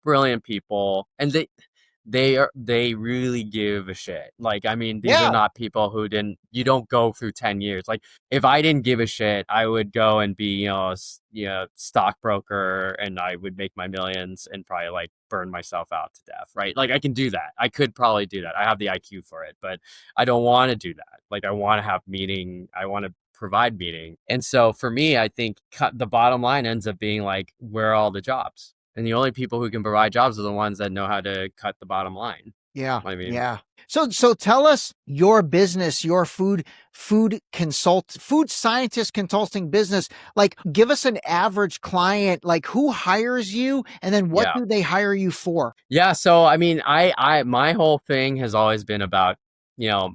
brilliant people, and they really give a shit. Like, I mean, these are Yeah. not people who you don't go through 10 years. Like, if I didn't give a shit, I would go and be, stockbroker, and I would make my millions and probably like burn myself out to death, right? Like, I can do that. I could probably do that. I have the IQ for it, but I don't want to do that. Like, I want to have meaning. I want to provide meaning. And so for me, I think the bottom line ends up being like, where are all the jobs? And the only people who can provide jobs are the ones that know how to cut the bottom line. Yeah. I mean, yeah. So tell us your business, your food scientist consulting business. Like, give us an average client, like who hires you, and then what do they hire you for? Yeah. So, I mean, my whole thing has always been about,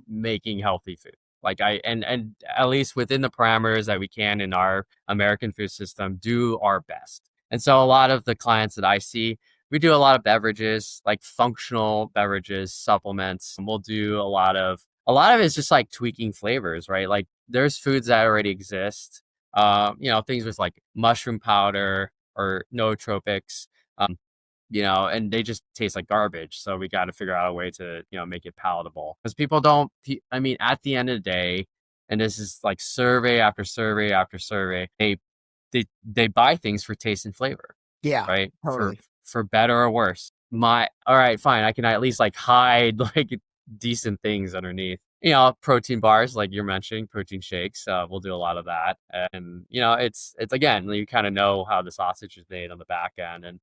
making healthy food. Like, and at least within the parameters that we can in our American food system, do our best. And so a lot of the clients that I see, we do a lot of beverages, like functional beverages, supplements. And we'll do a lot of it is just like tweaking flavors, right? Like, there's foods that already exist, things with like mushroom powder or nootropics, and they just taste like garbage. So we got to figure out a way to, make it palatable, because people don't, I mean, at the end of the day, and this is like survey after survey after survey, they buy things for taste and flavor. Yeah. Right. Totally. For better or worse. All right, fine. I can at least like hide like decent things underneath. Protein bars, like you're mentioning, protein shakes. We'll do a lot of that. And it's again, you kind of know how the sausage is made on the back end. And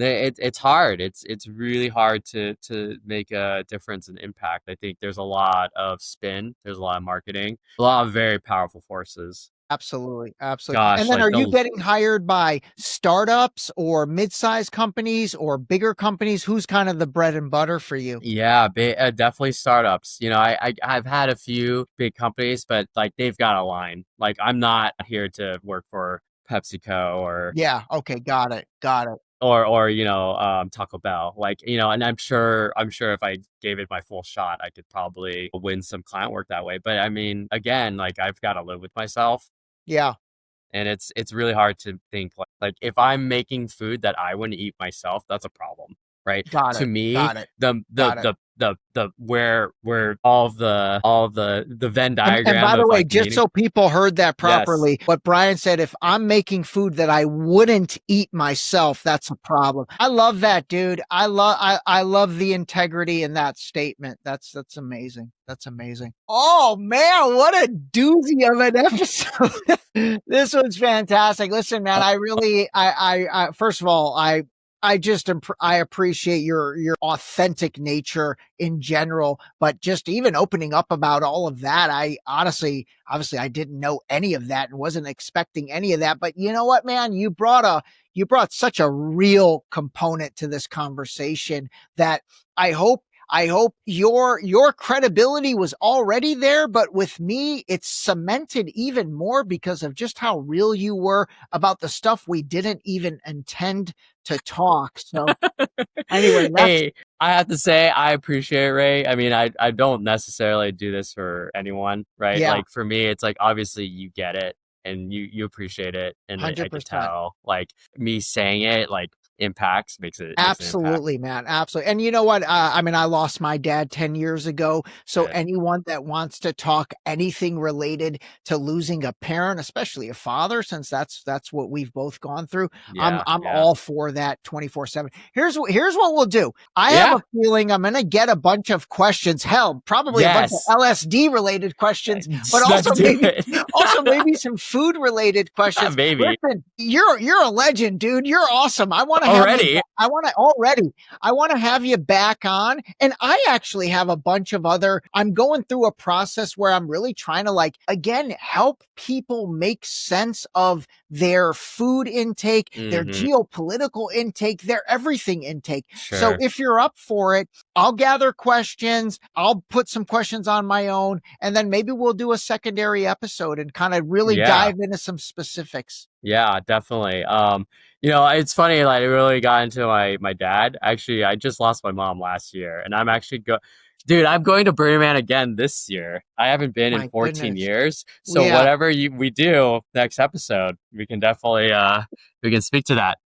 it's hard. It's really hard to make a difference and impact. I think there's a lot of spin, there's a lot of marketing, a lot of very powerful forces. Absolutely. Gosh, And then are you getting hired by startups or mid-sized companies or bigger companies? Who's kind of the bread and butter for you? Yeah, definitely startups. I've had a few big companies, but like, they've got a line. Like, I'm not here to work for PepsiCo or okay, got it. or Taco Bell. Like, and I'm sure if I gave it my full shot, I could probably win some client work that way. But I mean, again, like, I've got to live with myself. Yeah. And it's really hard to think like if I'm making food that I wouldn't eat myself, that's a problem, right? To me, the where all the Venn diagram. And by the way, just meaning, so people heard that properly, what Bryan said, if I'm making food that I wouldn't eat myself, that's a problem. I love that, dude. I love the integrity in that statement. That's amazing. That's amazing. Oh man, what a doozy of an episode. This was fantastic. Listen, man, I first of all, I appreciate your authentic nature in general, but just even opening up about all of that, I honestly, obviously I didn't know any of that and wasn't expecting any of that. But you know what, man, you brought such a real component to this conversation that I hope your credibility was already there, but with me, it's cemented even more because of just how real you were about the stuff we didn't even intend to talk. So anyway, hey, I have to say, I appreciate it, Ray. I mean, I don't necessarily do this for anyone, right? Yeah. Like, for me, it's like, obviously you get it and you appreciate it. And 100%. I can tell, like, me saying it, like, makes it absolutely, man, absolutely. And you know what, I mean, I lost my dad 10 years ago, so anyone that wants to talk anything related to losing a parent, especially a father, since that's what we've both gone through, I'm all for that 24/7. Here's what we'll do. I have a feeling I'm gonna get a bunch of questions, probably a bunch of LSD related questions, but also maybe some food related questions. Maybe. Listen, you're a legend, dude. You're awesome. I want to have you back on. And I actually have a bunch of I'm going through a process where I'm really trying to, like, again, help people make sense of their food intake, their geopolitical intake, their everything intake. Sure. So if you're up for it, I'll gather questions. I'll put some questions on my own, and then maybe we'll do a secondary episode and kind of really dive into some specifics. Yeah, definitely. It's funny, like, I really got into my dad. Actually, I just lost my mom last year, and dude, I'm going to Burning Man again this year. I haven't been in My 14 goodness. years. So Yeah. whatever we do next episode, we can definitely we can speak to that.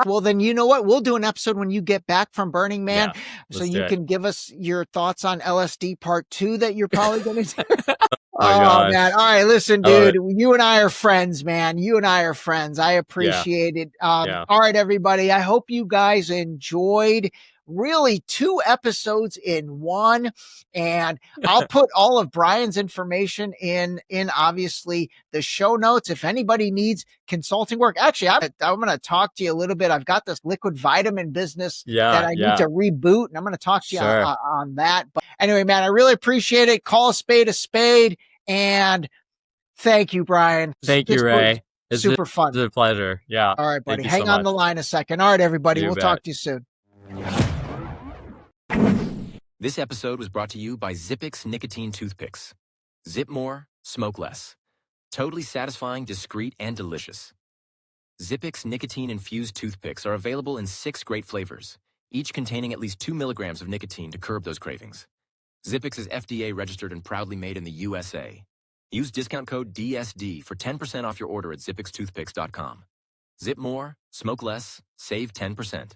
Well, then you know what? We'll do an episode when you get back from Burning Man, so you can give us your thoughts on LSD Part 2 that you're probably going to do. Oh, man. All right. Listen, dude, you and I are friends, man. You and I are friends. I appreciate it. All right, everybody. I hope you guys enjoyed really 2 episodes in one. And I'll put all of Bryan's information in obviously the show notes. If anybody needs consulting work, actually, I'm going to talk to you a little bit. I've got this liquid vitamin business that I need to reboot, and I'm going to talk to you on that. But anyway, man, I really appreciate it. Call a spade. And thank you, Bryan. Thank you, Ray. It's super fun. It's a pleasure. Yeah. All right, buddy. Hang on the line a second. All right, everybody. We'll talk to you soon. This episode was brought to you by Zippix Nicotine Toothpicks. Zip more, smoke less. Totally satisfying, discreet, and delicious. Zippix nicotine-infused toothpicks are available in 6 great flavors, each containing at least 2 milligrams of nicotine to curb those cravings. Zippix is FDA registered and proudly made in the USA. Use discount code DSD for 10% off your order at zippixtoothpicks.com. Zip more, smoke less, save 10%.